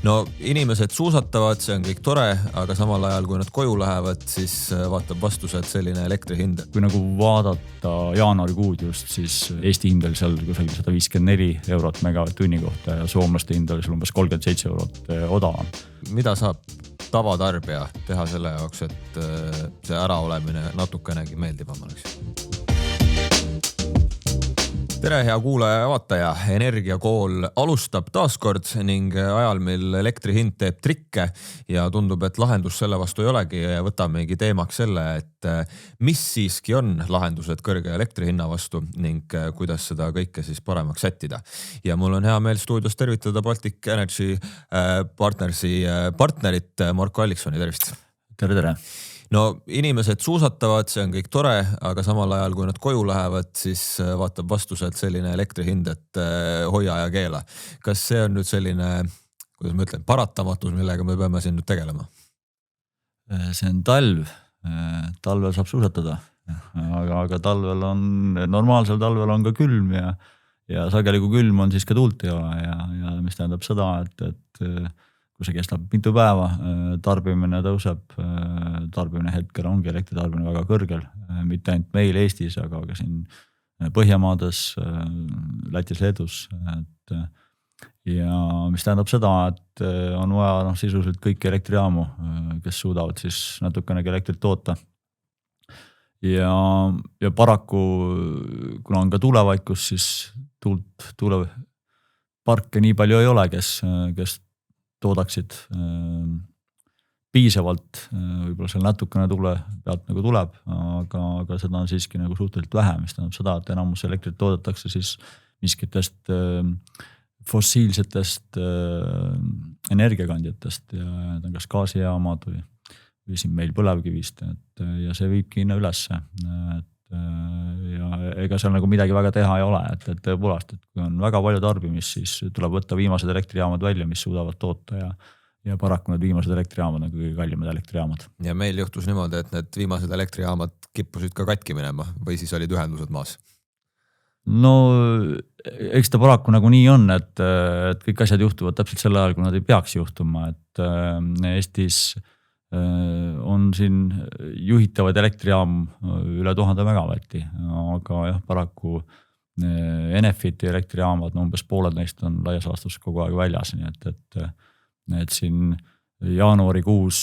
No inimesed suusatavad, see on kõik tore, aga samal ajal, kui nad koju lähevad, siis vaatab vastused selline elektri hind. Kui nagu vaadata jaanuarikuud just, siis Eesti hind oli seal kusagil 154 eurot megavatt-tunni kohta ja soomlaste hind oli seal umbes 37 eurot odavam. Mida saab tavatarbija teha selle jaoks, et see äraolemine natukenegi meeldivam oleks? Tere, hea kuulaja ja vaataja. Energiakool alustab taaskord ning ajal, mil elektri hind teeb trikke ja tundub, et lahendus selle vastu ei olegi ja võtamegi teemaks selle, et mis siiski on lahendused kõrge elektri hinna vastu ning kuidas seda kõike siis paremaks sättida. Ja mul on hea meel stuudios tervitada Baltic Energy Partnersi partnerit Marko Alliksoni, tervist! Tere! No inimesed suusatavad, see on kõik tore, aga samal ajal, kui nad koju lähevad, siis vaatab vastused selline elektri hind, et hoia ja keela. Kas see on nüüd selline, kuidas ma ütlen, paratamatus, millega me peame siin nüüd tegelema? See on talv. Talvel saab suusatada, aga talvel on, normaalsel talvel on ka külm ja sageli kui külm on, siis ka tuult ei ole ja mis tähendab seda, et kui see kestab mitu päeva, tarbimine tõuseb, tarbimine hetkel ongi elektritarbimine väga kõrgel, mitte ainult meil Eestis, aga ka siin Põhjamaades, Lätis, Leedus. Ja mis tähendab seda, et on vaja sisuliselt kõiki elektrijaamu, kes suudavad siis natukenegi elektrit toota. Ja paraku, kuna on ka tuulevaikus, siis tuuleparke nii palju ei ole, kes toodaksid piisavalt, võib-olla seal natukene tuule pealt nagu tuleb, aga seda on siiski nagu suhteliselt vähe, mis tähendab seda, et enamus elektrit toodetakse siis miskitest fossiilsetest energiakandjatest ja need on kas gaasijaamad või siin meil põlevkivist, ja see viibki hinna ülesse. Ja ega seal nagu midagi väga teha ei ole, et tõepoolest, et kui on väga palju tarbimist, siis tuleb võtta viimased elektrijaamad välja, mis suudavad toota ja paraku need viimased elektrijaamad on kõige kallimad elektrijaamad. Ja meil juhtus niimoodi, et need viimased elektrijaamad kippusid ka katki minema või siis olid ühendused maas? No eks ta paraku nagu nii on, et kõik asjad juhtuvad täpselt sel ajal, kui nad ei peaks juhtuma, et Eestis on siin juhitavaid elektrijaam üle 1000 megavatti, aga jah, paraku Enefiti elektrijaamad, umbes pooled neist on laias laastus kogu aeg väljas, nii et siin jaanuarikuus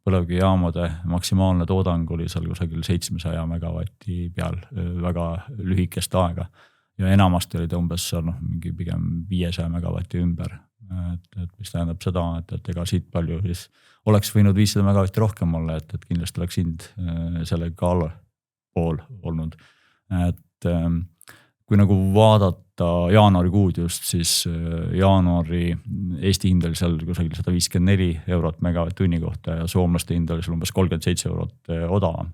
põlevkivijaamade maksimaalne toodang oli seal kusagil 700 megavatti peal väga lühikest aega ja enamasti oli ta umbes seal mingi pigem 500 megavatti ümber. Et mis tähendab seda, et ega siit palju siis oleks võinud 500 megavatti rohkem olla, et kindlasti oleks hind selle ka allpool olnud. Et kui nagu vaadata jaanuarikuud just, siis jaanuari Eesti hind oli seal kusagil 154 eurot megavatt-tunni kohta ja soomlaste hind oli seal umbes 37 eurot odavam.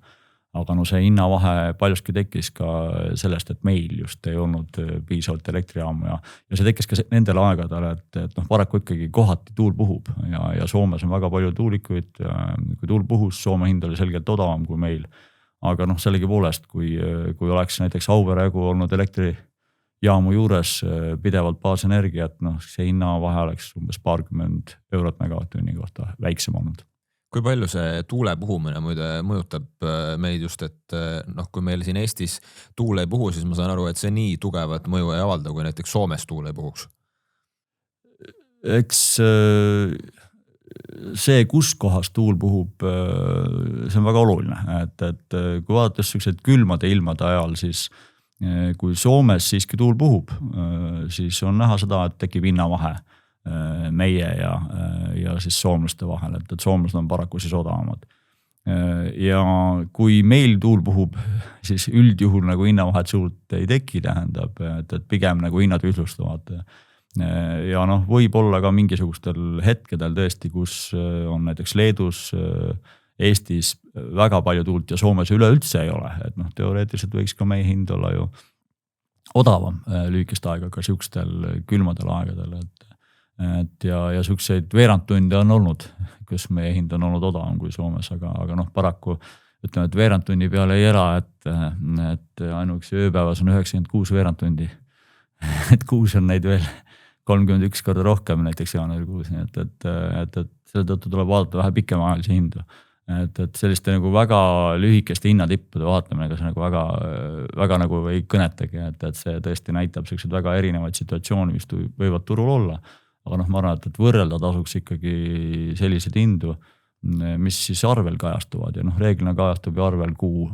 Aga see hinnavahe paljuski tekkis ka sellest, et meil just ei olnud piisavalt elektrijaamu ja see tekkis ka nendel aegadel, et paraku ikkagi kohati tuul puhub ja Soomes on väga palju tuulikuid. Kui tuul puhus, Soome hind oli selgelt odavam kui meil. Aga sellegi poolest, kui oleks näiteks Auvere jagu olnud elektrijaamu juures pidevalt baasenergiat, see hinnavahe oleks umbes paarkümmend eurot megavatt-tunni kohta väiksem olnud. Kui palju see tuule puhumine muide mõjutab meid just, et kui meil siin Eestis tuule ei puhu, siis ma saan aru, et see nii tugevat mõju ei avalda, kui näiteks Soomes tuule ei puhuks? Eks see, kus kohas tuul puhub, see on väga oluline, et kui vaadates sellised külmade ilmade ajal, siis kui Soomes siiski tuul puhub, siis on näha seda, et tekib hinnavahe meie ja siis soomlaste vahel, et soomlased on paraku siis odavamad. Ja kui meil tuul puhub, siis üldjuhul nagu hinnavahed suurt ei teki, tähendab, et pigem nagu hinnad ühtlustuvad. Ja võib olla ka mingisugustel hetkedel tõesti, kus on näiteks Leedus, Eestis väga palju tuult ja Soomes üleüldse ei ole, et teoreetiliselt võiks ka meie hind olla ju odavam lühikest aega ka siukstel külmadel aegadel, ja siukseid veerandtunde on olnud, kus meie hind on olnud odavam kui Soomes, aga paraku ütleme, et veerandtunni peale ei ela, et ainuüksi ööpäevas on 96 veerandtundi. Et 6 on neid veel 31 korda rohkem näiteks jaanuarikuus, nii et selle tõttu tuleb vaadata vähe pikemaajalisi hindu. Et selliste nagu väga lühikeste hinnatippude vaatamine, kas nagu väga nagu ei kõnetagi, et see tõesti näitab sellised väga erinevaid situatsioone, mis võivad turul olla. Aga noh, ma arvan, et võrrelda tasuks ikkagi selliseid hindu, mis siis arvel kajastuvad ja noh, reeglina kajastub ju arvel kuu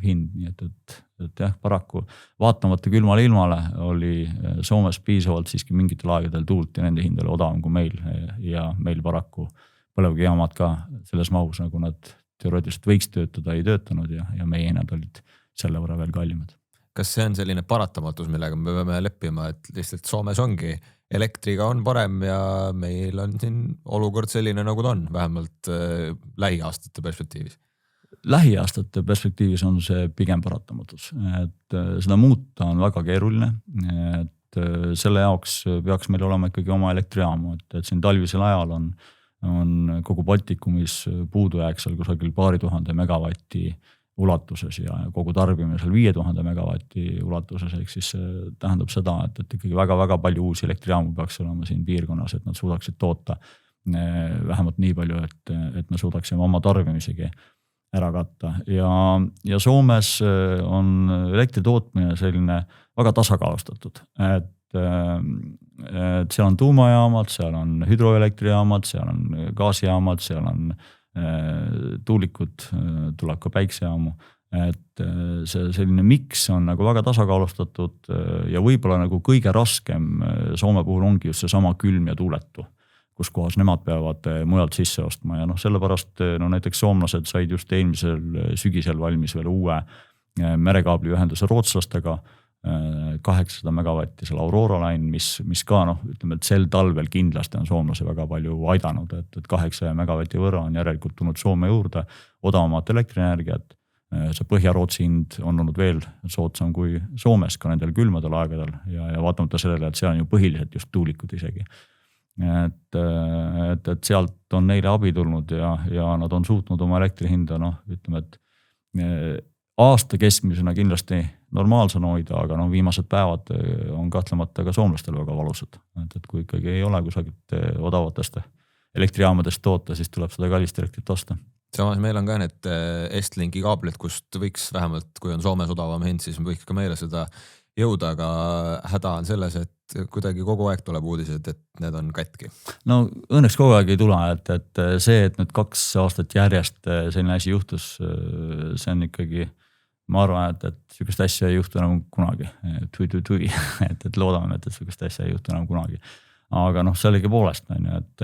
hind, nii et jah, paraku vaatamata külmale ilmale oli Soomes piisavalt siiski mingitel aegadel tuult ja nende hind oli odavam kui meil ja meil paraku põlevkivijaamad ka selles mahus, nagu nad teoreetiliselt võiks töötada, ei töötanud ja meie hinnad olid selle võrra veel kallimad. Kas see on selline paratamatus, millega me peame leppima, et lihtsalt Soomes ongi elektriga on parem ja meil on siin olukord selline, nagu ta on, vähemalt lähiaastate perspektiivis? Lähiaastate perspektiivis on see pigem paratamatus, et seda muuta on väga keeruline, et selle jaoks peaks meil olema ikkagi oma elektrijaamu, et siin talvisel ajal on kogu Baltikumis puudujääk seal kusagil 2000 megavatti ulatuses ja kogu tarbimine seal 5000 megavatti ulatuses, ehk siis tähendab seda, et ikkagi väga-väga palju uusi elektrijaamu peaks olema siin piirkonnas, et nad suudaksid toota vähemalt nii palju, et me suudaksime oma tarbimisegi ära katta ja Soomes on elektri tootmine selline väga tasakaalustatud, et seal on tuumajaamad, seal on hüdroelektrijaamad, seal on gaasijaamad, seal on tuulikud, tuleb ka päiksejaamu, et see selline miks on nagu väga tasakaalustatud ja võib-olla nagu kõige raskem Soome puhul ongi just see sama külm ja tuuletu, kus kohas nemad peavad mujalt sisse ostma ja noh, sellepärast näiteks soomlased said just eelmisel sügisel valmis veel uue merekaabli ühenduse rootslastega 800 megavatti seal Aurora line, mis ka ütleme, et sel talvel kindlasti on soomlase väga palju aidanud, et 800 megavati võrra on järelikult tulnud Soome juurde odavamat elektrienergiat. See Põhja-Rootsi hind on olnud veel soodsam kui Soomes ka nendel külmadel aegadel ja vaatamata sellele, et seal on ju põhiliselt just tuulikud isegi. Et sealt on neile abi tulnud ja nad on suutnud oma elektrihinda, ütleme, et aasta keskmisena kindlasti normaalsena hoida, aga viimased päevad on kahtlemata ka soomlastel väga valusad. Et kui ikkagi ei ole kusagilt odavatest elektrijaamadest toota, siis tuleb seda kallist elektrit osta. Samas meil on ka need Estlinki kaablid, kust võiks vähemalt, kui on Soomes odavam hind, siis võiks ka meile seda jõuda, aga häda on selles, et kuidagi kogu aeg tuleb uudised, et need on katki. No õnneks kogu aeg ei tule, et see, et nüüd 2 aastat järjest selline asi juhtus, see on ikkagi, ma arvan, et sellist asja ei juhtu enam kunagi. Tui. Et loodame, et sellist asja ei juhtu enam kunagi. Aga sellegi poolest, et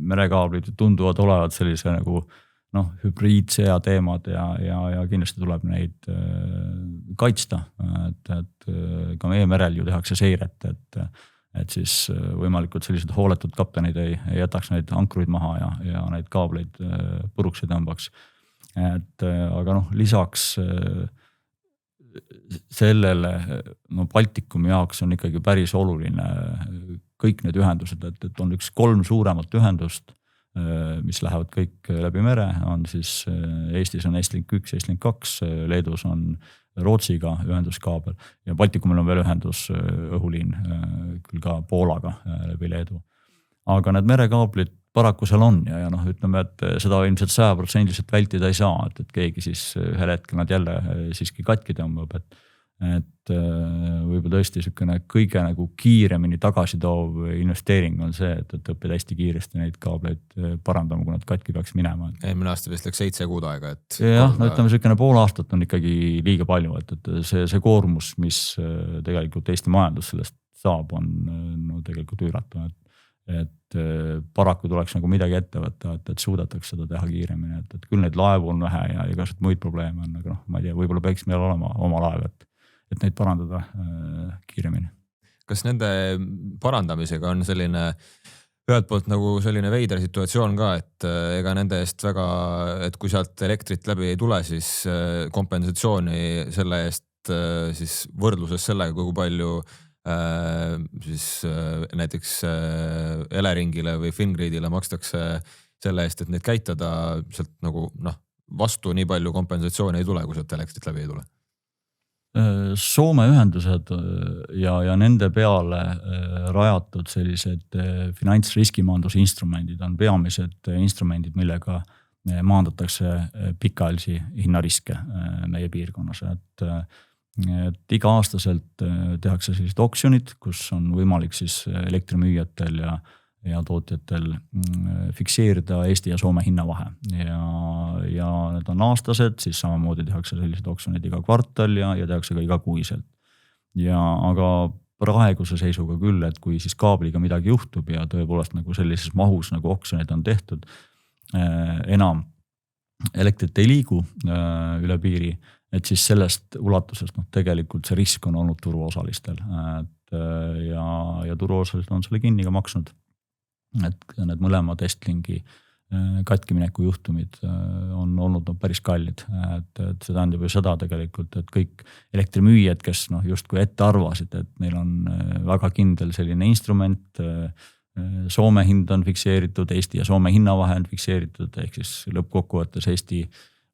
merekaablid tunduvad olevat sellise nagu hübriidsea teemad ja kindlasti tuleb neid kaitsta, et ka meie merel ju tehakse seiret, et siis võimalikult sellised hooletud kaptenid ei jätaks neid ankruid maha ja neid kaableid puruks ei tõmbaks. Aga lisaks sellele Baltikumi jaoks on ikkagi päris oluline kõik need ühendused, et on 3 suuremat ühendust, mis lähevad kõik läbi mere, on siis Eestis on Estlink 1, Estlink 2, Leedus on Rootsiga ühenduskaabel ja Baltikumil on veel ühendus õhuliin küll ka Poolaga läbi Leedu. Aga need merekaablid paraku seal on ja ütleme, et seda ilmselt 100% vältida ei saa, et keegi siis ühel hetkel nad jälle siiski katki tõmbab, et võib-olla tõesti selline kõige nagu kiiremini tagasi toov investeering on see, et õppida hästi kiiresti neid kaableid parandama, kui nad katki peaks minema. Eelmine aasta vist läks 7 kuud aega. Jah, ütleme selline pool aastat on ikkagi liiga palju, et see koormus, mis tegelikult Eesti majandus sellest saab, on tegelikult üüratu, et paraku tuleks nagu midagi ette võtta, et suudetakse seda teha kiiremini, et küll neid laevu on vähe ja igasugused muid probleeme on, aga ma ei tea, võib-olla peaks meil olema oma laev, et neid parandada kiiremini. Kas nende parandamisega on selline ühelt poolt nagu selline veider situatsioon ka, et ega nende eest väga, et kui sealt elektrit läbi ei tule, siis kompensatsiooni selle eest siis võrdluses sellega, kui palju siis näiteks Eleringile või Fingridile makstakse selle eest, et neid käitada sealt nagu vastu nii palju kompensatsiooni ei tule, kui sealt elektrit läbi ei tule. Soome ühendused ja nende peale rajatud sellised finantsriskimanduse instrumendid on peamised instrumendid, millega maandatakse pikaajalisi hinnariske meie piirkonnas. Et iga-aastaselt tehakse sellised oksjonid, kus on võimalik siis elektrimüüjatel ja tootjatel fikseerida Eesti ja Soome hinnavahe ja need on aastased, siis samamoodi tehakse sellised oksjonid iga kvartal ja tehakse ka igakuiselt. Aga praeguse seisuga küll, et kui siis kaabliga midagi juhtub ja tõepoolest nagu sellises mahus nagu oksjonid on tehtud, enam elektrit ei liigu üle piiri, et siis sellest ulatusest tegelikult see risk on olnud turuosalistel ja turuosalised on selle kinni ka maksnud. Et need mõlemad Estlingi katkimineku juhtumid on olnud päris kallid. Et see tähendab ju seda tegelikult, et kõik elektrimüüjad, kes justkui ette arvasid, et neil on väga kindel selline instrument, Soome hind on fikseeritud, Eesti ja Soome hinnavahe on fikseeritud, ehk siis lõppkokkuvõttes Eesti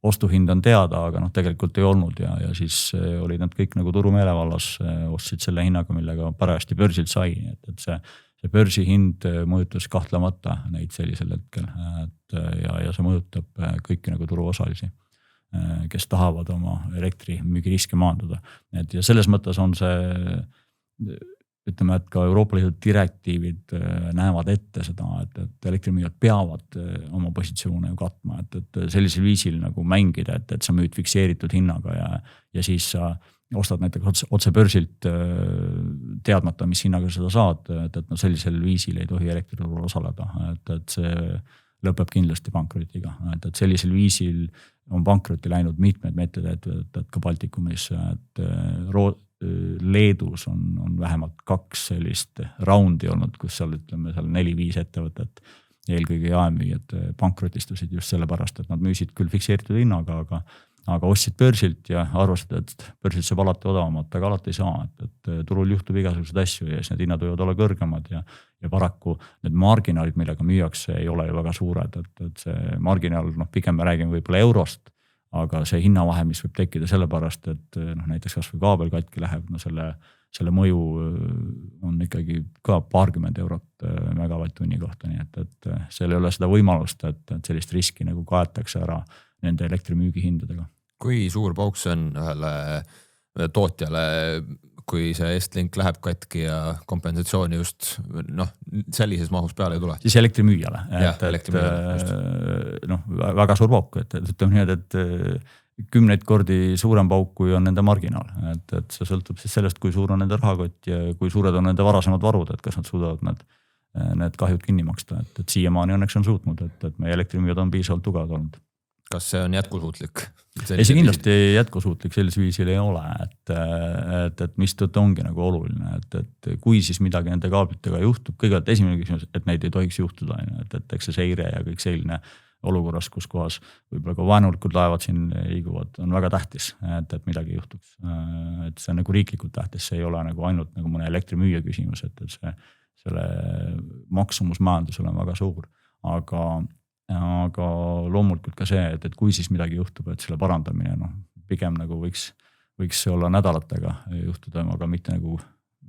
ostuhind on teada, aga tegelikult ei olnud ja siis olid nad kõik nagu turumeelevallas, ostsid selle hinnaga, millega parajasti börsilt sai, et see börsihind mõjutas kahtlemata neid sellisel hetkel ja see mõjutab kõiki nagu turuosalisi, kes tahavad oma elektrimüügiriske maandada. Ja selles mõttes on see, ütleme, et ka Euroopa Liidu direktiivid näevad ette seda, et elektrimüüjad peavad oma positsioone ju katma, et sellisel viisil nagu mängida, et sa müüd fikseeritud hinnaga ja siis sa ostad näiteks otse börsilt teadmata, mis hinnaga seda saad, et sellisel viisil ei tohi elektriturul osaleda, et see lõpeb kindlasti pankrotiga, et sellisel viisil on pankrotti läinud mitmed ettevõtted ka Baltikumis, et Leedus on vähemalt 2 sellist raundi olnud, kus seal 4-5 ettevõtet, eelkõige jaemüüjad pankrotistusid just sellepärast, et nad müüsid küll fikseeritud hinnaga, aga ostsid börsilt ja arvasid, et börsilt saab alati odavamat, aga alati ei saa, et turul juhtub igasuguseid asju ja siis need hinnad võivad olla kõrgemad ja paraku need marginaalid, millega müüakse, ei ole ju väga suured, et see marginaal, pigem me räägime võib-olla eurost, aga see hinnavahe, mis võib tekkida sellepärast, et näiteks kas või kaabel katki läheb, selle mõju on ikkagi ka paarkümmend eurot megavatt-tunni kohta, nii et seal ei ole seda võimalust, et sellist riski nagu kaetakse ära nende elektrimüügihindadega. Kui suur pauk see on ühele tootjale, kui see Estlink läheb katki ja kompensatsiooni just sellises mahus peale ei tule? Siis elektrimüüjale. Väga suur pauk, et ütleme nii, et 10 kordi suurem pauk, kui on nende marginaal. Et see sõltub siis sellest, kui suur on nende rahakott ja kui suured on nende varasemad varud, et kas nad suudavad need kahjud kinni maksta. Et siiamaani õnneks on suutnud, et meie elektrimüüjad on piisavalt tugevad olnud. Kas see on jätkusuutlik? Ei, see kindlasti jätkusuutlik sellis viisil ei ole, et mis tõttu ongi nagu oluline, et kui siis midagi nende kaablitega juhtub, kõigepealt esimene küsimus, et neid ei tohiks juhtuda, et eks see seire ja kõik selline olukorras, kus kohas võib-olla ka vaenulikud laevad siin liiguvad, on väga tähtis, et midagi juhtuks. Et see on nagu riiklikult tähtis, see ei ole nagu ainult nagu mõne elektrimüüja küsimus, et selle maksumusmajandusel on väga suur, aga loomulikult ka see, et kui siis midagi juhtub, et selle parandamine pigem nagu võiks olla nädalatega juhtuda, aga mitte nagu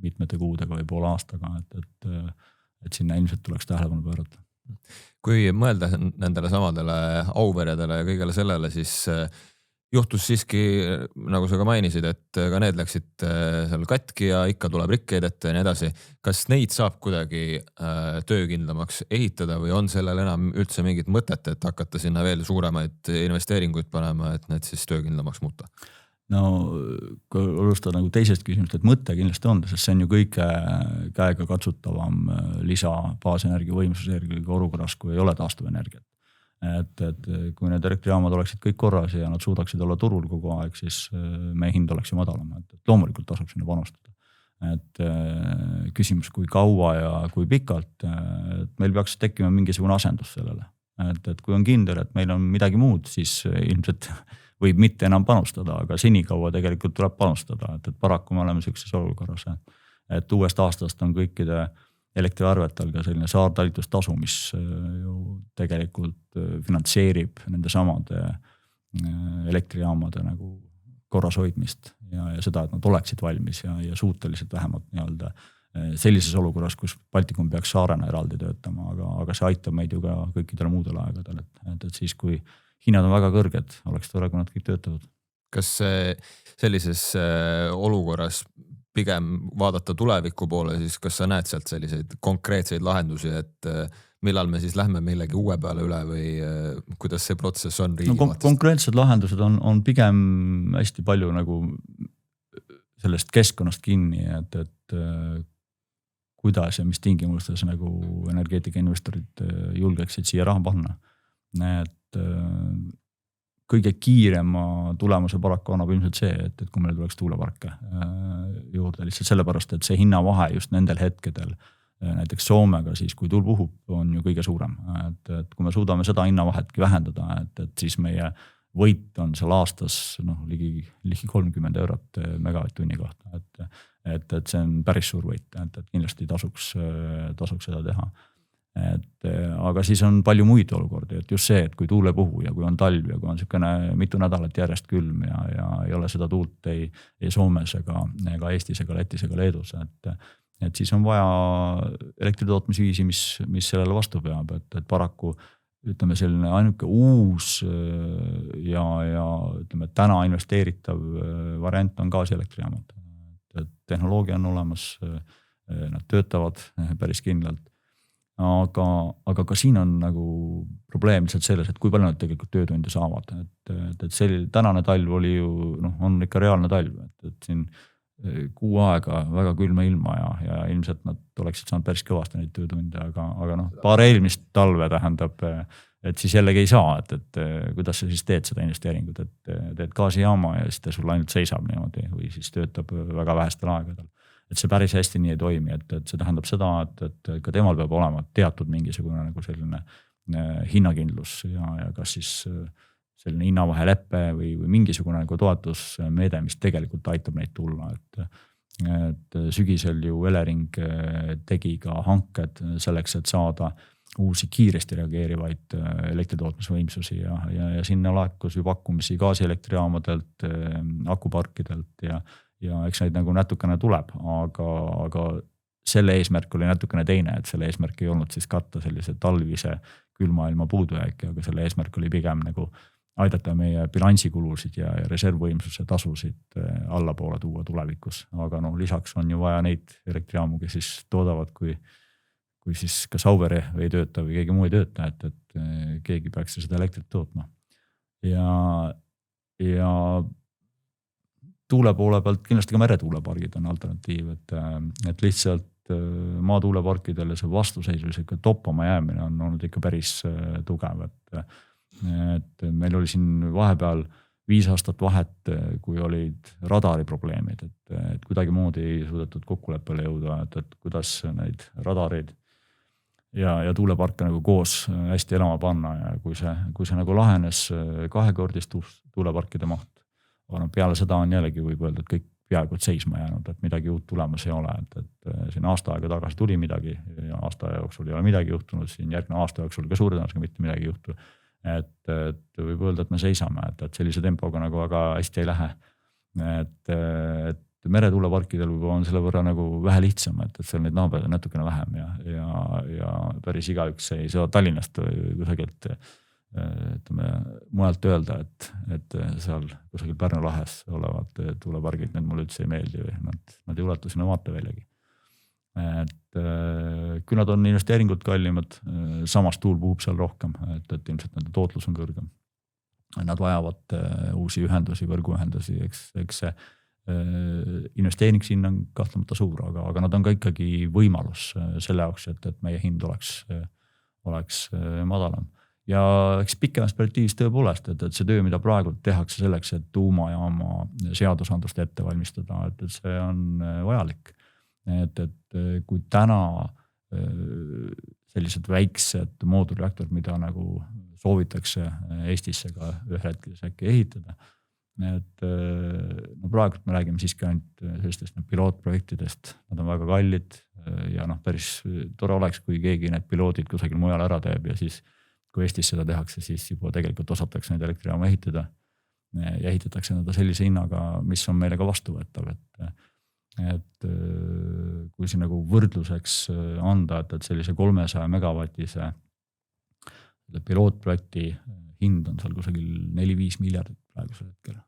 mitmete kuudega või poole aastaga, et sinna ilmselt tuleks tähelepanu pöörata. Kui mõelda nendele samadele auveredele ja kõigele sellele, siis juhtus siiski, nagu sa ka mainisid, et ka need läksid seal katki ja ikka tuleb rikkeid ette ja nii edasi. Kas neid saab kuidagi töökindlamaks ehitada või on sellel enam üldse mingit mõtet, et hakata sinna veel suuremaid investeeringuid panema, et need siis töökindlamaks muuta? No kui alustada nagu teisest küsimust, et mõte kindlasti on, sest see on ju kõige käega katsutavam lisa baasenergia võimsusenergia olukorras, kui ei ole taastuvenergiat. Et kui need elektrijaamad oleksid kõik korras ja nad suudaksid olla turul kogu aeg, siis meie hind oleks ju madalam. Et loomulikult tasub sinna panustada. Et küsimus, kui kaua ja kui pikalt, et meil peaks tekkima mingisugune asendus sellele. Et kui on kindel, et meil on midagi muud, siis ilmselt võib mitte enam panustada, aga senikaua tegelikult tuleb panustada. Et paraku me oleme sellises olukorras. Et uuest aastast on kõikide elektriarvetel ka selline saartalitustasu, mis ju tegelikult finantseerib nende samade elektrijaamade nagu korras hoidmist ja seda, et nad oleksid valmis ja suutelised vähemalt nii-öelda sellises olukorras, kus Baltikum peaks saarena eraldi töötama, aga see aitab meid ju ka kõikidele muudele aegadel, et siis, kui hinnad on väga kõrged, oleks tore, kui nad kõik töötavad. Kas sellises olukorras pigem vaadata tuleviku poole, siis kas sa näed sealt selliseid konkreetseid lahendusi, et millal me siis lähme millegi uue peale üle või kuidas see protsess on riigi vaatest? Konkreetsed lahendused on pigem hästi palju nagu sellest keskkonnast kinni, et kuidas ja mis tingimustes nagu energeetikainvestorid julgeksid siia raha panna. Et kõige kiirema tulemuse paraku annab ilmselt see, et kui meil tuleks tuuleparke juurde lihtsalt sellepärast, et see hinnavahe just nendel hetkedel näiteks Soomega siis, kui tuul puhub, on ju kõige suurem. Et kui me suudame seda hinnavahetki vähendada, et siis meie võit on seal aastas ligi 30 eurot megavatt-tunni kohta. Et see on päris suur võit, et kindlasti tasuks seda teha. Aga siis on palju muid olukordi, et just see, et kui tuul ei puhu ja kui on talv ja kui on niisugune mitu nädalat järjest külm ja ei ole seda tuult ei Soomes ega Eestis ega Lätis ega Leedus, et siis on vaja elektritootmisviisi, mis sellele vastu peab, et paraku ütleme selline ainuke uus ja ütleme täna investeeritav variant on gaasielektrijaamad. Et tehnoloogia on olemas, nad töötavad päris kindlalt. Aga ka siin on nagu probleem lihtsalt selles, et kui palju nad tegelikult töötunde saavad. Et tänane talv oli ju, on ikka reaalne talv, et siin kuu aega väga külma ilma ja ilmselt nad oleksid saanud päris kõvasti neid töötunde, aga paar eelmist talve tähendab, et siis jällegi ei saa, et kuidas sa siis teed seda investeeringut, et teed gaasijaama ja siis ta sul ainult seisab niimoodi või siis töötab väga vähestel aegadel. Et see päris hästi nii ei toimi, et see tähendab seda, et ka temal peab olema teatud mingisugune nagu selline hinnakindlus ja kas siis selline hinnavaheleppe või mingisugune nagu toetusmeede, mis tegelikult aitab neid tulla. Et sügisel ju Elering tegi ka hanked selleks, et saada uusi kiiresti reageerivaid elektritootmisvõimsusi ja sinna laekus ju pakkumisi gaasielektrijaamadelt, akuparkidelt ja eks neid nagu natukene tuleb, aga selle eesmärk oli natukene teine, et selle eesmärk ei olnud siis katta sellise talvise külma ilma puudujääki, aga selle eesmärk oli pigem nagu aidata meie bilansikulusid ja reservvõimsuse tasusid allapoole tuua tulevikus. Aga lisaks on ju vaja neid elektrijaamu, kes siis toodavad, kui siis kas Auvere ei tööta või keegi muu ei tööta, et keegi peaks seda elektrit tootma. Ja tuule poole pealt kindlasti ka meretuulepargid on alternatiiv, et lihtsalt maatuuleparkidele see vastuseisus ikka toppama jäämine on olnud ikka päris tugev, et meil oli siin vahepeal 5 aastat vahet, kui olid radari probleemid, et kuidagi moodi ei suudetud kokkuleppele jõuda, et kuidas neid radareid ja tuuleparke nagu koos hästi elama panna ja kui see nagu lahenes 2-kordistus tuuleparkide maht, aga peale seda on jällegi võib öelda, et kõik peaaegu seisma jäänud, et midagi uut tulemas ei ole, et siin aasta aega tagasi tuli midagi ja aasta jooksul ei ole midagi juhtunud, siin järgne aasta jooksul ka suure tõenäosusega mitte midagi juhtu. Et võib öelda, et me seisame, et sellise tempoga nagu väga hästi ei lähe. Et meretuuleparkidel on selle võrra nagu vähe lihtsam, et seal neid naabreid on natukene vähem ja päris igaüks ei saa Tallinnast või kusagilt mujalt öelda, et seal kusagil Pärnu lahes olevad tuulepargid, need mulle üldse ei meeldi või nad ei ulatu sinna vaateväljagi. Et kui nad on investeeringud kallimad, samas tuul puhub seal rohkem, et ilmselt nende tootlus on kõrgem. Nad vajavad uusi ühendusi, võrguühendusi, eks see investeeringshind on kahtlemata suur, aga nad on ka ikkagi võimalus selle jaoks, et meie hind oleks madalam. Ja eks pikemas perspektiivis tõepoolest, et see töö, mida praegu tehakse selleks, et tuumajaama seadusandlust ette valmistada, et see on vajalik. Et kui täna sellised väiksed moodulreaktorid, mida nagu soovitakse Eestisse ka ühe hetkel äkki ehitada, et praegu me räägime siiski ainult sellistest pilootprojektidest, nad on väga kallid ja päris tore oleks, kui keegi need piloodid kusagil mujal ära teeb ja siis kui Eestis seda tehakse, siis juba tegelikult osatakse neid elektrijaama ehitada ja ehitatakse nad sellise hinnaga, mis on meile ka vastuvõetav, et kui siin nagu võrdluseks anda, et sellise 300 megavatise pilootprojekti hind on seal kusagil 4-5 miljardit praegusel hetkel,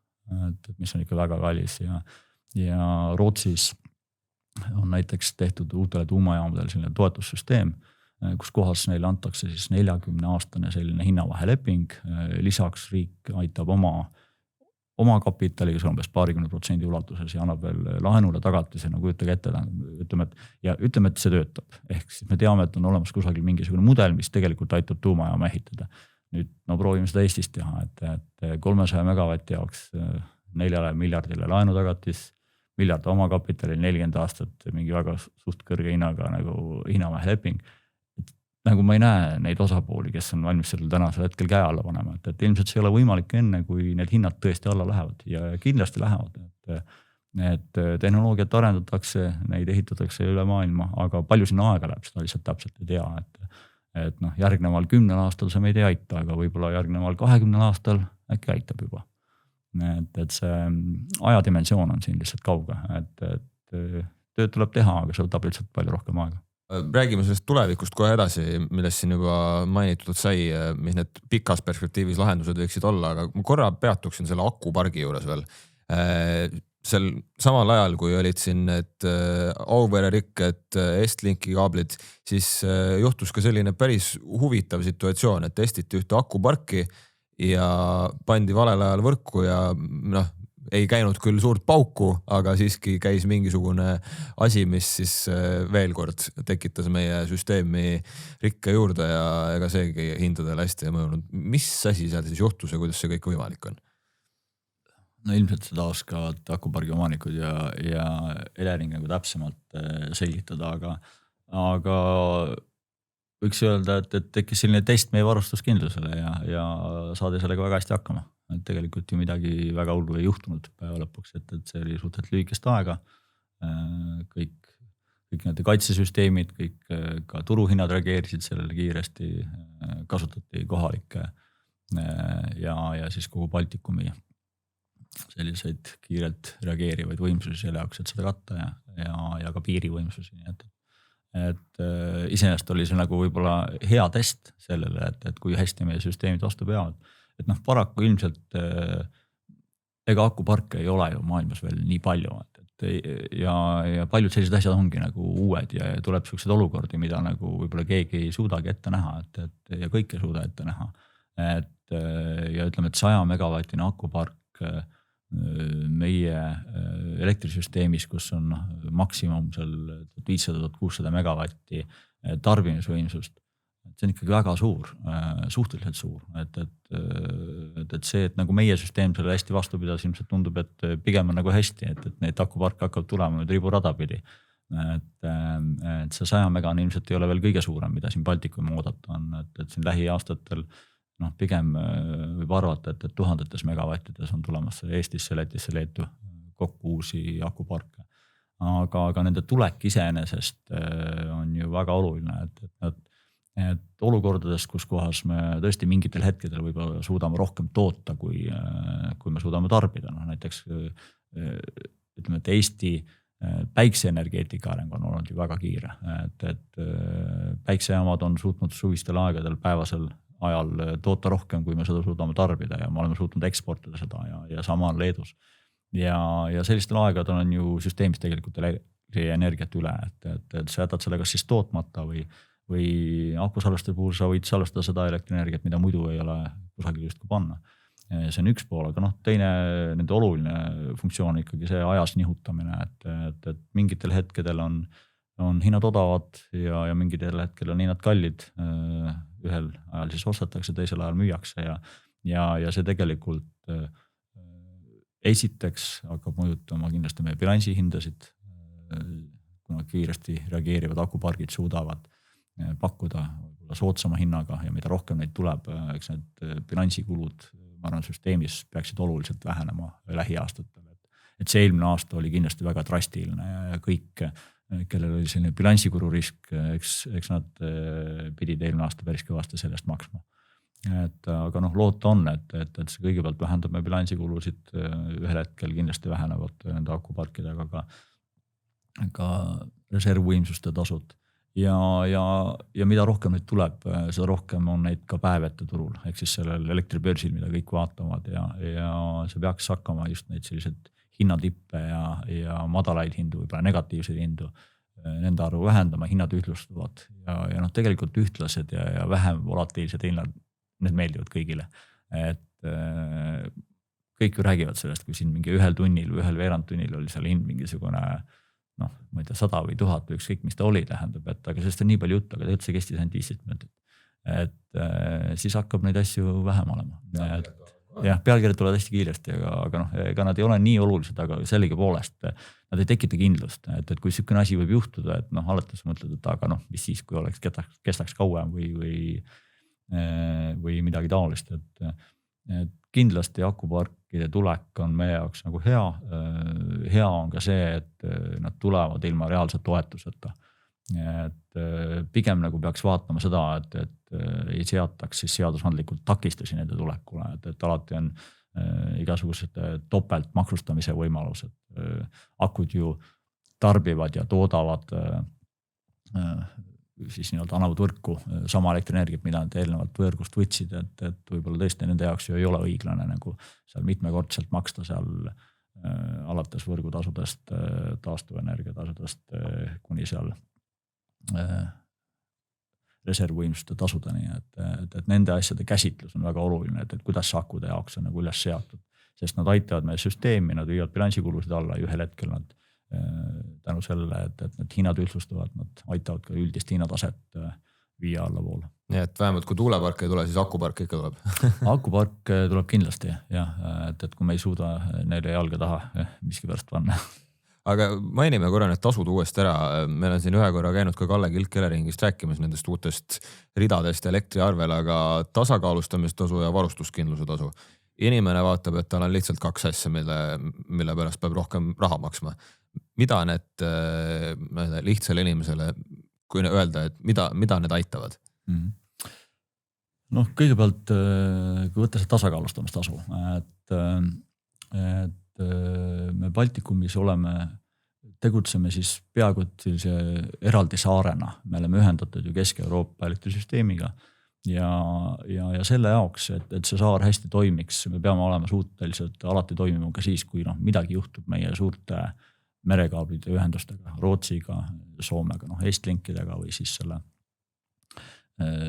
et mis on ikka väga kallis ja Rootsis on näiteks tehtud uutele tuumajaamadele selline toetussüsteem, kus kohas neile antakse siis 40-aastane selline hinnavaheleping, lisaks riik aitab oma kapitaliga, see on umbes 20% ulatuses ja annab veel laenule tagatise, no kujutage ette, ütleme, et see töötab. Ehk siis me teame, et on olemas kusagil mingisugune mudel, mis tegelikult aitab tuumajaama ehitada. Nüüd proovime seda Eestis teha, et 300 megavatti jaoks 4 miljardile laenu tagatis, miljard oma kapitalil 40 aastat, mingi väga suht kõrge hinnaga nagu hinnavaheleping. Nagu ma ei näe neid osapooli, kes on valmis sellel tänasel hetkel käe alla panema, et ilmselt see ei ole võimalik enne, kui need hinnad tõesti alla lähevad ja kindlasti lähevad, et tehnoloogiat arendatakse, neid ehitatakse üle maailma, aga palju sinna aega läheb, seda lihtsalt täpselt ei tea, et järgneval 10 aastal see meid ei aita, aga võib-olla järgneval 20 aastal äkki aitab juba. Et see ajadimensioon on siin lihtsalt kauge, et tööd tuleb teha, aga see võtab lihtsalt palju rohkem aega. Räägime sellest tulevikust kohe edasi, millest siin juba mainitud sai, mis need pikas perspektiivis lahendused võiksid olla, aga ma korra peatuksin selle akupargi juures veel. Sel samal ajal, kui olid siin need Auvere rikked, Estlinki kaablid, siis juhtus ka selline päris huvitav situatsioon, et testiti ühte akuparki ja pandi valel ajal võrku ja ei käinud küll suurt pauku, aga siiski käis mingisugune asi, mis siis veel kord tekitas meie süsteemi rikke juurde ja ega seegi hindadele hästi ei mõjunud. Mis asi seal siis juhtus ja kuidas see kõik võimalik on? No ilmselt seda oskavad akupargi omanikud ja Elering nagu täpsemalt selgitada, aga võiks öelda, et tekkis selline test meie varustuskindlusele ja saadi sellega väga hästi hakkama. Et tegelikult ju midagi väga hullu ei juhtunud päeva lõpuks, et see oli suhteliselt lühikest aega. Kõik need kaitsesüsteemid, kõik ka turuhinnad reageerisid sellele kiiresti, kasutati kohalikke ja siis kogu Baltikumi selliseid kiirelt reageerivaid võimsusi selle jaoks, et seda katta ja ka piirivõimsusi. Et iseenesest oli see nagu võib-olla hea test sellele, et kui hästi meie süsteemid vastu peavad. Et paraku ilmselt ega akuparke ei ole ju maailmas veel nii palju, ja paljud sellised asjad ongi nagu uued ja tuleb sellised olukordi, mida nagu võib-olla keegi ei suudagi ette näha, ja kõik ei suuda ette näha. Ja ütleme, et 100 megavatine akupark meie elektrisüsteemis, kus on maksimum seal 500-600 megavatti tarbimisvõimsust, see on ikkagi väga suur, suhteliselt suur, et see, et nagu meie süsteem selle hästi vastu pidas, ilmselt tundub, et pigem on nagu hästi, et need akuparke hakkab tulema nüüd riburada pidi. Et see 100 megane ilmselt ei ole veel kõige suurem, mida siin Baltikumi oodata on, et siin lähiaastatel pigem võib arvata, et tuhandetes megavattides on tulemas Eestisse, Lätisse, Leetu kokku uusi akuparke. Aga nende tulek iseenesest on ju väga oluline, et olukordades, kus kohas me tõesti mingitel hetkedel võib-olla suudame rohkem toota, kui me suudame tarbida. Näiteks ütleme, et Eesti päikseenergeetika areng on olnud ju väga kiire, et päiksejaamad on suutnud suvistel aegadel päevasel ajal toota rohkem, kui me seda suudame tarbida ja me oleme suutnud eksportida seda ja sama on Leedus. Ja sellistel aegadel on ju süsteemis tegelikult energiat üle, et sa jätad selle kas siis tootmata või akusalveste puhul sa võid salvestada seda elektrienergiat, mida muidu ei ole kusagil justkui panna. See on üks pool, aga teine nende oluline funktsioon on ikkagi see ajas nihutamine, et mingitel hetkedel on hinnad odavad ja mingitel hetkel on hinnad kallid. Ühel ajal siis ostetakse, teisel ajal müüakse ja see tegelikult esiteks hakkab mõjutama kindlasti meie bilansihindasid, kuna kiiresti reageerivad akupargid suudavad pakkuda soodsama hinnaga ja mida rohkem neid tuleb, eks need bilansikulud, ma arvan, süsteemis peaksid oluliselt vähenema lähiaastatel. Et see eelmine aasta oli kindlasti väga drastiline ja kõik, kellel oli selline bilansikuru risk, eks nad pidid eelmine aasta päris kõvasti sellest maksma. et aga noh, loota on, et see kõigepealt vähendab meie bilansikulusid, ühel hetkel kindlasti vähenevad nende akuparkidega ka reservvõimsuste tasud. Ja mida rohkem neid tuleb, seda rohkem on neid ka päevete turul, ehk siis sellel elektribörsil, mida kõik vaatavad ja see peaks hakkama just neid sellised hinnatippe ja madalaid hindu, võib-olla negatiivseid hindu, nende arvu vähendama, hinnad ühtlustuvad ja noh, tegelikult ühtlased ja vähem volatiilsed hinnad, need meeldivad kõigile. Et kõik ju räägivad sellest, kui siin mingi ühel tunnil või ühel veerandtunnil oli seal hind mingisugune noh, ma ei tea, 100 või 1000 või ükskõik, mis ta oli, tähendab, et aga sellest on nii palju juttu, aga tegelikult see kestis ainult 15 minutit. Et siis hakkab neid asju vähem olema. Jah, pealkirjad tulevad hästi kiiresti, aga noh, ega nad ei ole nii olulised, aga sellegi poolest nad ei tekita kindlust, et kui sükene asi võib juhtuda, et noh, alati sa mõtled, et aga noh, mis siis, kui oleks kestaks kauem või midagi taolist, et kindlasti akuparkide tulek on meie jaoks nagu hea. Hea on ka see, et nad tulevad ilma reaalse toetuseta. Et pigem nagu peaks vaatama seda, et ei seataks siis seadusandlikult takistusi nende tulekule, et alati on igasugused topelt maksustamise võimalused. Akud ju tarbivad ja toodavad siis nii-öelda annavad võrku sama elektrienergiat, mida nad eelnevalt võrgust võtsid, et võib-olla tõesti nende jaoks ju ei ole õiglane nagu seal mitmekordselt maksta seal alates võrgutasudest, taastuvenergiatasudest kuni seal reservvõimsuste tasudeni, et nende asjade käsitlus on väga oluline, et kuidas akude jaoks on nagu üles seatud, sest nad aitavad meie süsteemi, nad viivad bilansikulusid alla ja ühel hetkel nad tänu sellele, et need hinnad ühtlustuvad, nad aitavad ka üldist hinnataset viia alla poole. Nii et vähemalt kui tuulepark ei tule, siis akupark ikka tuleb. Akupark tuleb kindlasti, jah, et kui me ei suuda neile jalga taha miski pärast panna. Aga mainime korra need tasud uuesti ära. Meil on siin ühe korra käinud ka Kalle Kilk Eleringist rääkimas nendest uutest ridadest elektriarvel, aga tasakaalustamistasu ja varustuskindluse tasu. Inimene vaatab, et tal on lihtsalt 2 asja, mille pärast peab rohkem raha maksma. Mida need lihtsale inimesele, kui öelda, et mida need aitavad? Noh, kõigepealt, kui võtta see tasakaalustamistasu, et me Baltikumis tegutseme siis peaaegu eraldi saarena. Me oleme ühendatud ju Kesk-Euroopa elektrisüsteemiga ja selle jaoks, et see saar hästi toimiks, me peame olema suutelised alati toimima ka siis, kui midagi juhtub meie suurte merekaablide ühendustega, Rootsiga, Soomega, Estlinkidega või siis selle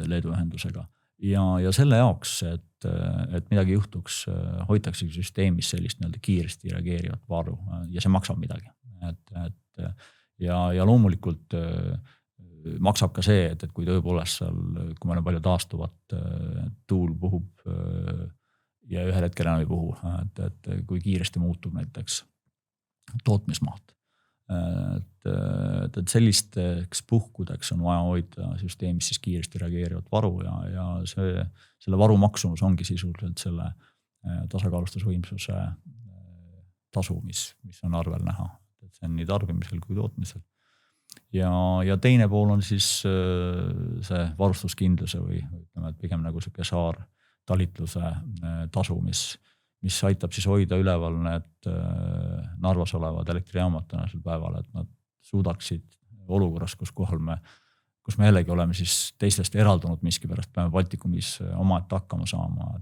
Leedu ühendusega. Ja selle jaoks, et midagi juhtuks, hoitaksegi süsteemis sellist kiiresti reageerivat varu ja see maksab midagi. Ja loomulikult maksab ka see, et kui tõepoolest seal, kui meil on palju taastuvat, tuul puhub ja ühel hetkel enam ei puhu, et kui kiiresti muutub näiteks tootmismaht. Et sellisteks puhkudeks on vaja hoida süsteemis siis kiiresti reageerivat varu ja selle varu maksumus ongi sisuliselt selle tasakaalustusvõimsuse tasu, mis on arvel näha. Et see on nii tarbimisel kui tootmisel. Ja teine pool on siis see varustuskindluse või ütleme, et pigem nagu selline saar talitluse tasu, mis aitab siis hoida üleval need Narvas olevad elektrijaamad tänasel päeval, et nad suudaksid olukorras, kus me jällegi oleme siis teistest eraldunud miski pärast, peame Baltikumis omaette hakkama saama,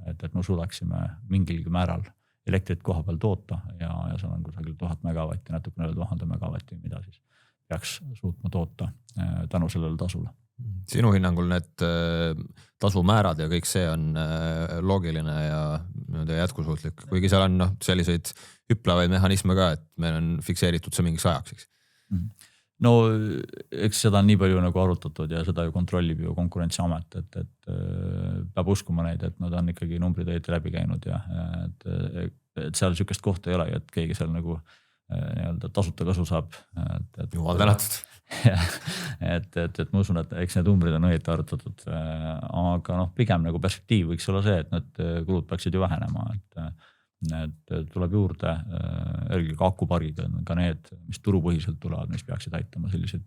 et me suudaksime mingilgi määral elektrit koha peal toota ja seal on kusagil 1000 megavatti, natukene 1000 megavatti, mida siis peaks suutma toota tänu sellele tasule. Sinu hinnangul need tasumäärad ja kõik see on loogiline ja jätkusuutlik, kuigi seal on selliseid hüplevaid mehhanisme ka, et meil on fikseeritud see mingiks ajaks. No eks seda on nii palju nagu arutatud ja seda ju kontrollib ju Konkurentsiamet, et peab uskuma neid, et nad on ikkagi numbrid õieti läbi käinud ja et seal sükest kohta ei ole, et keegi seal nagu tasuta kasu saab. Jumal tänatud. et ma usun, et eks need numbrid on õieti arutatud, aga pigem nagu perspektiiv võiks olla see, et need kulud peaksid ju vähenema, et tuleb juurde ka akupargid on ka need, mis turupõhiselt tulevad, mis peaksid aitama selliseid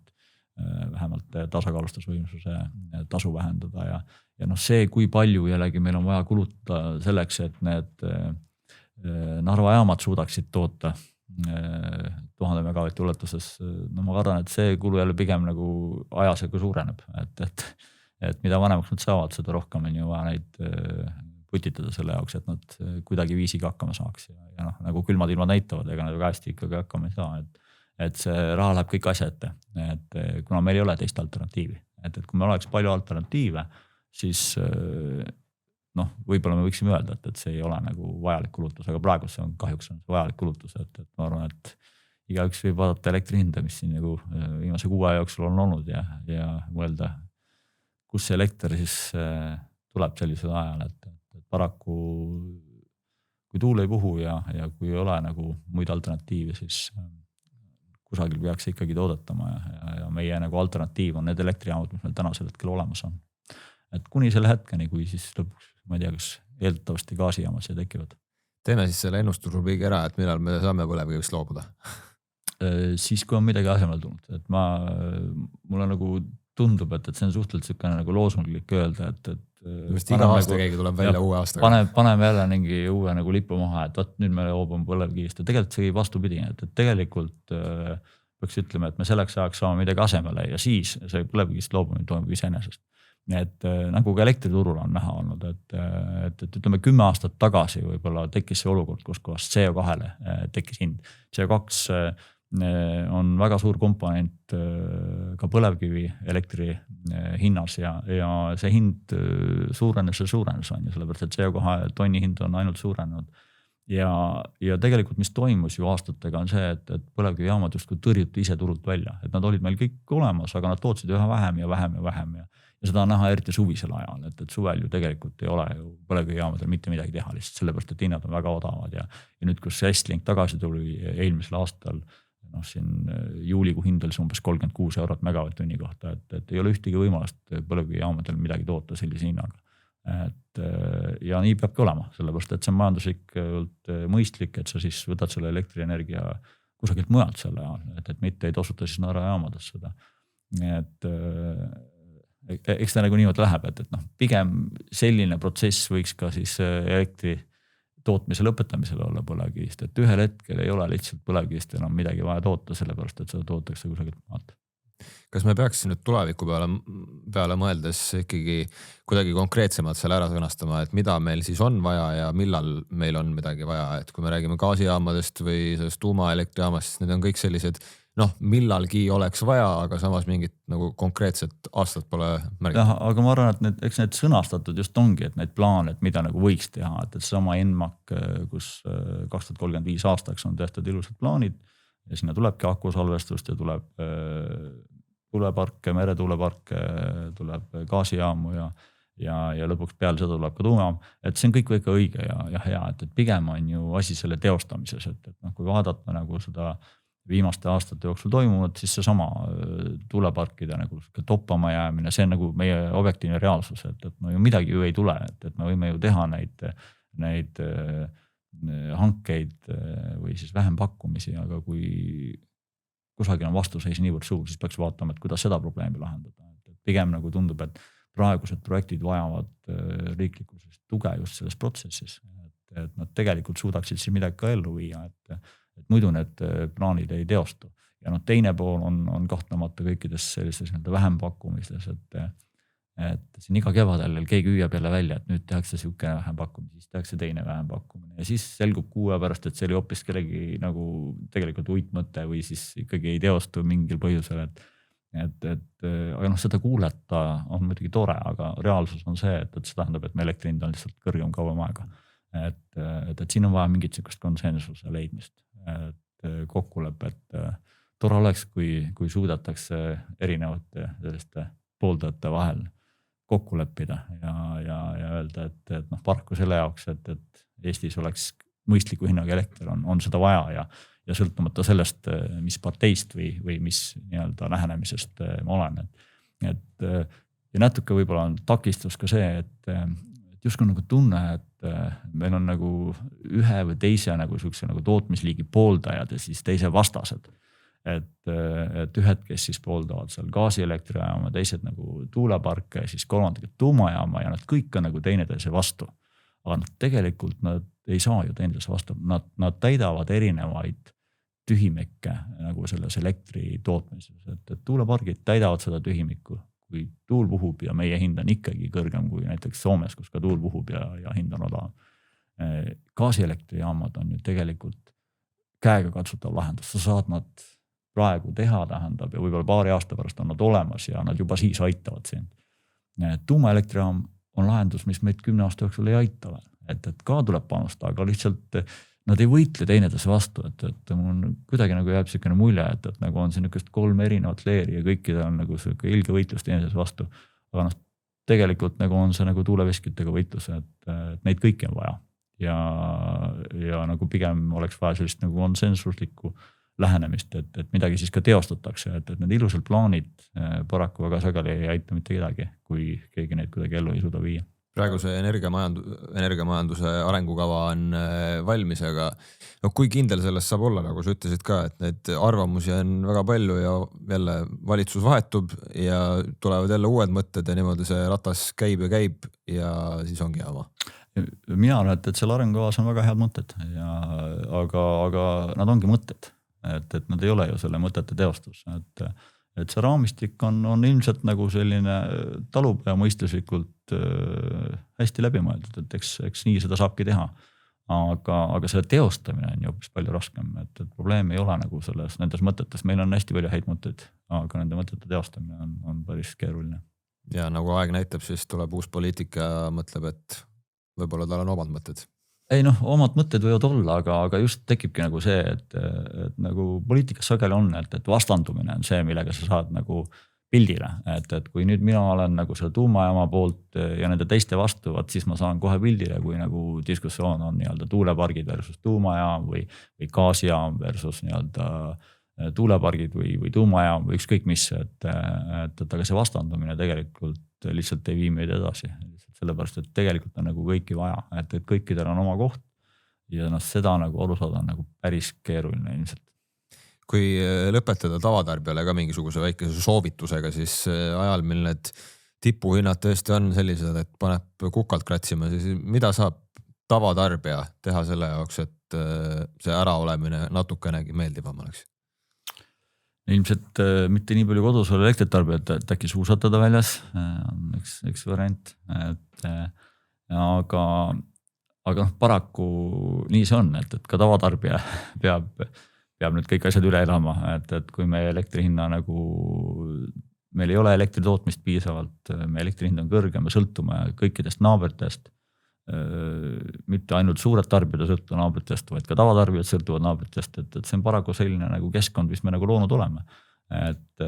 vähemalt tasakaalustusvõimsuse tasu vähendada ja noh, see, kui palju jällegi meil on vaja kulutada selleks, et need Narva jaamad suudaksid toota 1000 megavati ulatuses, no ma kardan, et see kulu jälle pigem nagu ajasega suureneb, et mida vanemaks nad saavad, seda rohkem on ju vaja neid putitada selle jaoks, et nad kuidagi viisiga hakkama saaks ja noh, nagu külmad ilmad näitavad, ega nad ju hästi ikkagi hakkama ei saa, et see raha läheb kõik asja ette, et kuna meil ei ole teist alternatiivi, et kui meil oleks palju alternatiive, siis noh, võib-olla me võiksime öelda, et see ei ole nagu vajalik kulutus, aga praegu see on kahjuks on vajalik kulutus, et ma arvan, et igaüks võib vaadata elektri hinda, mis siin nagu viimase 6 aja jooksul on olnud ja mõelda, kus see elekter siis tuleb sellisel ajal, et paraku kui tuul ei puhu ja kui ei ole nagu muid alternatiive, siis kusagil peaks ikkagi toodetama ja meie nagu alternatiiv on need elektrijaamad, mis meil tänasel hetkel olemas on. Et kuni selle hetkeni, kui siis lõpuks, ma ei tea, kas eeldatavasti gaasijaamad see tekivad. Teeme siis selle ennustusrubriigi ära, et millal me saame põlevkivist loobuda. Siis, kui on midagi asemel tulnud, et mulle nagu tundub, et see on suhteliselt selline nagu loosunglik öelda, et just iga aasta keegi tuleb välja uue aastaga. Paneme jälle mingi uue nagu lipu maha, et võt nüüd me loobume põlevkivist ja tegelikult see vastupidi, et tegelikult peaks ütlema, et me selleks ajaks saame midagi asemele ja siis see põlevkivist loobumine toimub iseenesest. Et nagu ka elektriturul on näha olnud, et ütleme 10 aastat tagasi võib-olla tekkis see olukord, kus kohas CO2-le tekkis hind. CO2 on väga suur komponent ka põlevkivi elektri hinnas ja see hind suurenes on ju, sellepärast et CO2 tonni hind on ainult suurenenud. Ja tegelikult, mis toimus ju aastatega on see, et põlevkivijaamad justkui tõrjuti ise turult välja, et nad olid meil kõik olemas, aga nad tootsid üha vähem ja seda on näha eriti suvisel ajal, et suvel ju tegelikult ei ole ju põlevkivijaamadel mitte midagi teha lihtsalt sellepärast, et hinnad on väga odavad ja nüüd, kus Estlink tagasi tuli eelmisel aastal, noh siin juulikuu hind oli umbes 36 eurot megavatt-tunni kohta, et ei ole ühtegi võimalust põlevkivijaamadel midagi toota sellise hinnaga. Ja nii peabki olema, sellepärast, et see on majanduslikult mõistlik, et sa siis võtad selle elektrienergia kusagilt mujalt selle ajal, et mitte ei tosuta siis Narva jaamades seda. Eks ta nagu niimoodi läheb, et noh, pigem selline protsess võiks ka siis elektri tootmise lõpetamisel olla põlevkivist, et ühel hetkel ei ole lihtsalt põlevkivist enam midagi vaja toota, sellepärast, et seda tootakse kusagilt maalt. Kas me peaks nüüd tuleviku peale mõeldes ikkagi kuidagi konkreetsemalt selle ära sõnastama, et mida meil siis on vaja ja millal meil on midagi vaja, et kui me räägime gaasijaamadest või sellest tuumaelektrijaamast, siis need on kõik sellised, noh, millalgi oleks vaja, aga samas mingit nagu konkreetset aastat pole märgitud. Aga ma arvan, et eks need sõnastatud just ongi, et need plaane, et mida nagu võiks teha, et sama ENMAK, kus 2035 aastaks on tehtud ilusad plaanid ja sinna tulebki akusalvestust ja tuleb tuuleparke, meretuuleparke, tuleb gaasijaamu ja lõpuks peale seda tuleb ka tuumajaam, et see on kõik ikka õige ja hea, et pigem on ju asi selle teostamises, et noh, kui vaadata nagu seda viimaste aastate jooksul toimunud, siis see sama tuuleparkide nagu toppama jäämine, see on nagu meie objektiivne reaalsus, et no ju midagi ju ei tule, et me võime ju teha neid hankeid või siis vähem pakkumisi, aga kui kusagil on vastuseis niivõrd suur, siis peaks vaatama, et kuidas seda probleemi lahendada. Pigem nagu tundub, et praegused projektid vajavad riiklikku tuge just selles protsessis, et nad tegelikult suudaksid siin midagi ka ellu viia, et muidu need plaanid ei teostu. Ja teine pool on kahtlemata kõikides sellistes vähem pakkumistes, et siin iga kevadel keegi hüüab jälle välja, et nüüd tehakse siukene vähem pakkumine, siis tehakse teine vähem pakkumine ja siis selgub 6 pärast, et see oli hoopis kellegi nagu tegelikult uitmõte või siis ikkagi ei teostu mingil põhjusel, aga noh, seda kuuleta on muidugi tore, aga reaalsus on see, et see tähendab, et me elektrihind on lihtsalt kõrgem kauem aega. Et siin on vaja mingit sellist konsensuse leidmist, et kokkulepe, et tore oleks, kui suudetakse erinevate selliste pooldajate vahel kokku leppida ja öelda, et noh, paraku selle jaoks, et Eestis oleks mõistliku hinnaga elekter, on seda vaja ja sõltumata sellest, mis parteist või mis nii-öelda lähenemisest ma olen. Ja natuke võib-olla on takistus ka see, et justkui nagu tunne, et meil on nagu ühe või teise nagu tootmisliigi pooldajad ja siis teise vastased. et ühed, kes siis pooldavad seal gaasielektrijaama, teised nagu tuuleparke, siis kolmandad tuumajaama ja nad kõik on nagu teineteise vastu. Aga tegelikult nad ei saa ju teineteise vastu, nad täidavad erinevaid tühimikke nagu selles elektri tootmises, et tuulepargid täidavad seda tühimikku, kui tuul puhub ja meie hind on ikkagi kõrgem kui näiteks Soomes, kus ka tuul puhub ja hind on odavam. Gaasielektrijaamad on ju tegelikult käega katsutav lahendus, sa saad nad praegu teha, tähendab, ja võib-olla paari aasta pärast on nad olemas ja nad juba siis aitavad sind. Tuumaelektrijaam on lahendus, mis meid 10 aasta jooksul ei aita, et ka tuleb panustada, aga lihtsalt nad ei võitle teineteise vastu, et mul on kuidagi nagu jääb selline mulje, et nagu on siin niisugust 3 erinevat leeri ja kõikidel on nagu selline ilge võitlus teineteise vastu. Aga tegelikult nagu on see nagu tuuleveskitega võitlus, et neid kõiki on vaja. Ja nagu pigem oleks vaja sellist nagu konsensuslikku lähenemist, et midagi siis ka teostatakse, et need ilusad plaanid paraku väga sageli ei aita mitte kedagi, kui keegi neid kuidagi ellu ei suuda viia. Praegu see energiamajanduse arengukava on valmis, aga kui kindel sellest saab olla, nagu sa ütlesid ka, et need arvamusi on väga palju ja jälle valitsus vahetub ja tulevad jälle uued mõtted ja niimoodi see ratas käib ja siis ongi jama. Mina arvan, et seal arengukavas on väga head mõtted, aga nad ongi mõtted, et nad ei ole ju selle mõtete teostus, et see raamistik on ilmselt nagu selline talupoja mõistuslikult hästi läbimõeldud, et eks nii seda saabki teha. Aga selle teostamine on ju hoopis palju raskem, et probleem ei ole nagu nendes mõtetes, meil on hästi palju häid mõtteid, aga nende mõtete teostamine on päris keeruline. Ja nagu aeg näitab, siis tuleb uus poliitika, mõtleb, et võib-olla tal on omad mõtted. Ei omad mõtted võivad olla, aga just tekibki nagu see, et nagu poliitikas sageli on, et vastandumine on see, millega sa saad nagu pildile, et kui nüüd mina olen nagu selle tuumajaama poolt ja nende teiste vastu, siis ma saan kohe pildile, kui nagu diskussioon on nii-öelda tuulepargid versus tuumajaam või gaasijaam versus nii-öelda tuulepargid või tuumajaam või ükskõik mis, et aga see vastandumine tegelikult lihtsalt ei vii meid edasi. Sellepärast, et tegelikult on nagu kõiki vaja, et kõikidel on oma koht ja seda nagu aru saada on nagu päris keeruline ilmselt. Kui lõpetada tavatarbijale ka mingisuguse väikese soovitusega, siis ajal, mil need tipuhinnad tõesti on sellised, et paneb kukalt kratsima, siis mida saab tavatarbija teha selle jaoks, et see äraolemine natukenegi meeldivam oleks? Ilmselt mitte nii palju kodus olla elektritarbijat, et äkki suusatada väljas on üks variant, aga paraku nii see on, et ka tavatarbija peab nüüd kõik asjad üle elama, et kui meie elektrihinna nagu, meil ei ole elektritootmist piisavalt, meie elektrihind on kõrge, me sõltume kõikidest naabritest, mitte ainult suured tarbijad sõltuvad naabritest, vaid ka tavatarbijad sõltuvad naabritest, et see on paraku selline nagu keskkond, mis me nagu loonud oleme. Et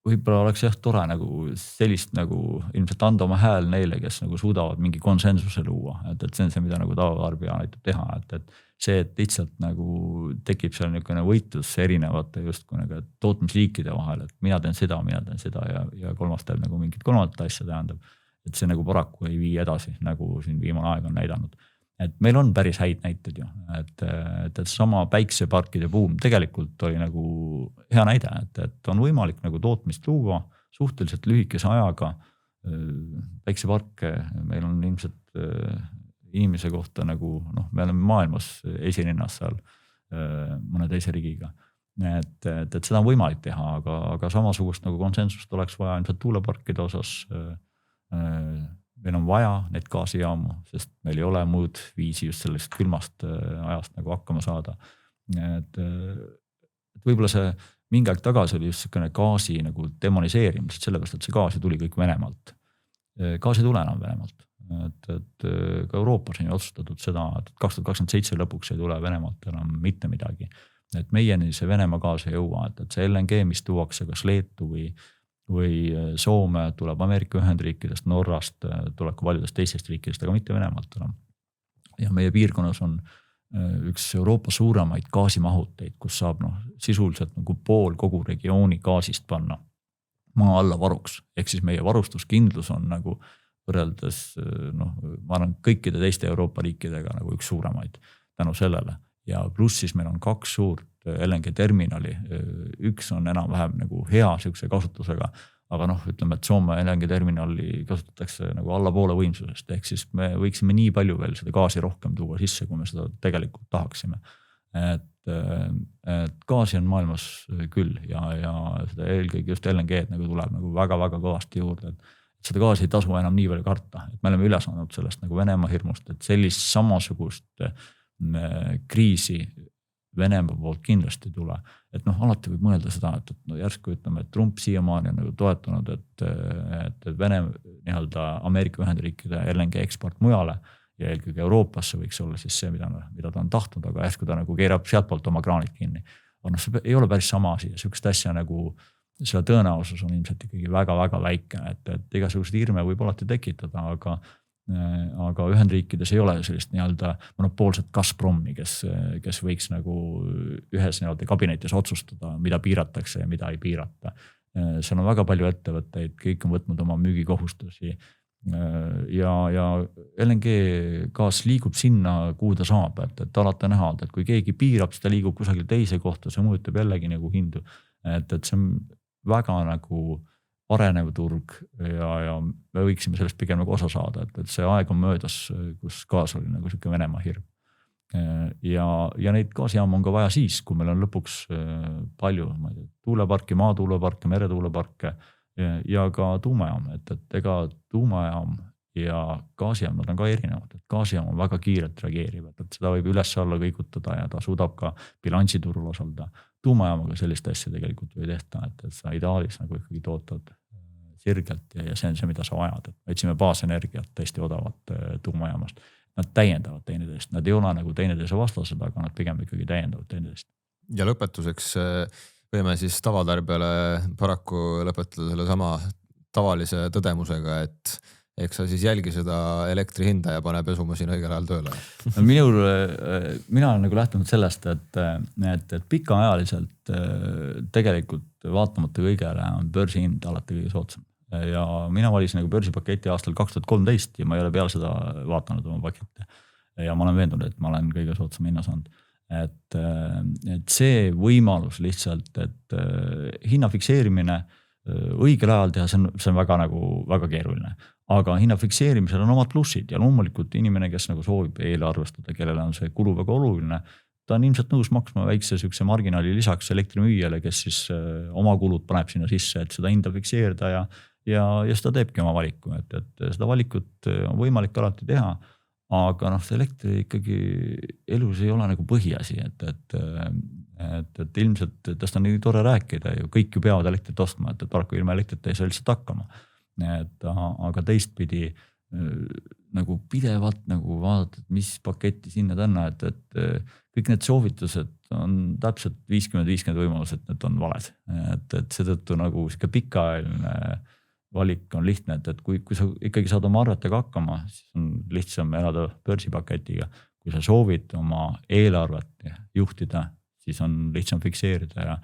võib-olla oleks tore nagu sellist nagu ilmselt anda oma hääl neile, kes nagu suudavad mingi konsensuse luua, et see on see, mida nagu tavatarbija aitab teha, et see, et lihtsalt nagu tekib seal niisugune võitlus erinevate justkui nagu tootmisliikide vahel, et mina teen seda ja kolmas teeb nagu mingit kolmandat asja tähendab. Et see nagu paraku ei vii edasi, nagu siin viimane aeg on näidanud. Et meil on päris häid näited ju, et sama päikseparkide buum tegelikult oli nagu hea näide, et on võimalik nagu tootmist luua suhteliselt lühikese ajaga. Päikseparke meil on ilmselt inimese kohta nagu, me oleme maailmas esirinnas seal mõne teise riigiga. Et seda on võimalik teha, aga samasugust nagu konsensust oleks vaja ilmselt tuuleparkide osas. Meil on vaja neid gaasijaamu, sest meil ei ole muud viisi just sellest külmast ajast nagu hakkama saada. Et võib-olla see mingi aeg tagasi oli just selline gaasi nagu demoniseerimist, sellepärast, et see gaasi tuli kõik Venemaalt. Gaasi ei tule enam Venemaalt. Et ka Euroopas on otsustatud seda, et 2027 lõpuks ei tule Venemaalt enam mitte midagi. Et meieni see Venemaa gaas ei jõua, et see LNG, mis tuuakse kas Leetu või Soome, tuleb Ameerika Ühendriikidest, Norrast, tuleb ka paljudest teistest riikidest, aga mitte Venemaalt enam. Ja meie piirkonnas on üks Euroopa suuremaid gaasimahuteid, kus saab sisuliselt nagu pool kogu regiooni gaasist panna maa alla varuks. Ehk siis meie varustuskindlus on nagu võrreldes ma arvan kõikide teiste Euroopa riikidega nagu üks suuremaid tänu sellele. ja pluss siis meil on 2 suurt LNG terminali, üks on enam-vähem nagu hea siukse kasutusega, aga ütleme, et Soome LNG terminali kasutatakse nagu alla poole võimsusest, ehk siis me võiksime nii palju veel seda gaasi rohkem tuua sisse, kui me seda tegelikult tahaksime. Et gaasi on maailmas küll ja seda eelkõige just LNG-d nagu tuleb nagu väga-väga kõvasti juurde, et seda gaasi ei tasu enam nii palju karta, et me oleme üle saanud sellest nagu Venemaa hirmust, et sellist samasugust kriisi Venemaa poolt kindlasti tule. Et alati võib mõelda seda, et järsku ütleme, et Trump siiamaani on nagu toetanud, et Vene nii-öelda Ameerika Ühendriikide LNG eksport mujale ja eelkõige Euroopasse võiks olla siis see, mida ta on tahtnud, aga järsku ta nagu keerab sealtpoolt oma kraanid kinni. Aga see ei ole päris sama asi ja sükest asja nagu selle tõenäosus on ilmselt ikkagi väga-väga väike, et igasugused hirme võib alati tekitada, aga Ühendriikides ei ole sellist nii-öelda monopoolset Gazpromi, kes võiks nagu ühes nii-öelda kabinetis otsustada, mida piiratakse ja mida ei piirata. Seal on väga palju ettevõtteid, kõik on võtnud oma müügikohustusi ja LNG gaas liigub sinna, kuhu ta saab, et alati näha, et kui keegi piirab, siis ta liigub kusagil teise kohta, see mõjutab jällegi nagu hindu, et see on väga nagu arenev turg ja me võiksime sellest pigem nagu osa saada, et see aeg on möödas, kus gaas oli nagu selline Venemaa hirm. Ja neid gaasijaam on ka vaja siis, kui meil on lõpuks palju tuuleparke, maatuuleparke, meretuuleparke ja ka tuumajaam, et ega tuumajaam ja gaasijaam, nad on ka erinevad, et gaasijaam on väga kiirelt reageerivad, et seda võib üles-alla kõigutada ja ta suudab ka bilansiturul osalda. Tuumajaamaga sellist asja tegelikult või tehta, et sa ideaalis nagu ikkagi tootad sirgelt ja see on see, mida sa vajad. Et võtsime baasenergiat tõesti odavat tuumajaamast. Nad täiendavad teineteist, nad ei ole nagu teineteise vastased, aga nad pigem ikkagi täiendavad teineteist. Ja lõpetuseks võime siis tavatarbijale paraku lõpetada selle sama tavalise tõdemusega, et eks sa siis jälgi seda elektri hinda ja pane pesumasina õigel ajal tööle. Mina olen nagu lähtunud sellest, et pikaajaliselt tegelikult vaatamata kõigele on börsi hind alati kõige soodsam. Ja mina valisin nagu börsipaketi aastal 2013 ja ma ei ole peale seda vaatanud oma pakette. Ja ma olen veendunud, et ma olen kõige soodsam hinna saanud. Et see võimalus lihtsalt, et hinna fikseerimine õigel ajal teha, see on väga keeruline. Aga hinna fikseerimisel on omad plussid ja loomulikult inimene, kes nagu soovib eelarvestada, kellele on see kulu väga oluline, ta on ilmselt nõus maksma väikse sükse marginaali lisaks elektrimüüjale, kes siis oma kulud paneb sinna sisse, et seda hinda fikseerida ja seda teebki oma valiku, et seda valikut on võimalik alati teha, aga see elektri ikkagi elus ei ole nagu põhiasi, et ilmselt täst on nii tore rääkida ja kõik ju peavad elektrit ostma, et paraku ilma elektrita ei saa lihtsalt hakkama. Aga teistpidi nagu pidevalt nagu vaadata, et mis paketti sinna tänna, et kõik need soovitused on täpselt 50-50 võimalus, et need on valed. Et seetõttu nagu siuke pikaajaline valik on lihtne, et kui sa ikkagi saad oma arvetega hakkama, siis on lihtsam elada börsipaketiga. Kui sa soovid oma eelarvet juhtida, siis on lihtsam fikseerida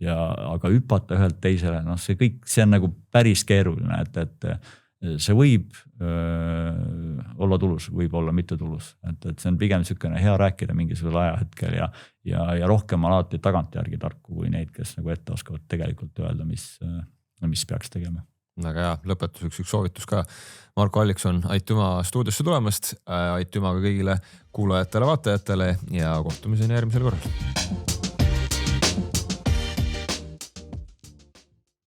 aga hüpata ühelt teisele, see on nagu päris keeruline, et see võib olla tulus, võib olla mitte tulus, et see on pigem niisugune hea rääkida mingisugusel ajahetkel ja rohkem alati tagantjärgi tarku kui neid, kes nagu ette oskavad tegelikult öelda, mis peaks tegema. Väga hea, lõpetuseks üks soovitus ka. Marko Allikson, aitüma stuudiosse tulemast, aitüma ka kõigile kuulajatele, vaatajatele ja kohtumiseni järgmisel korral.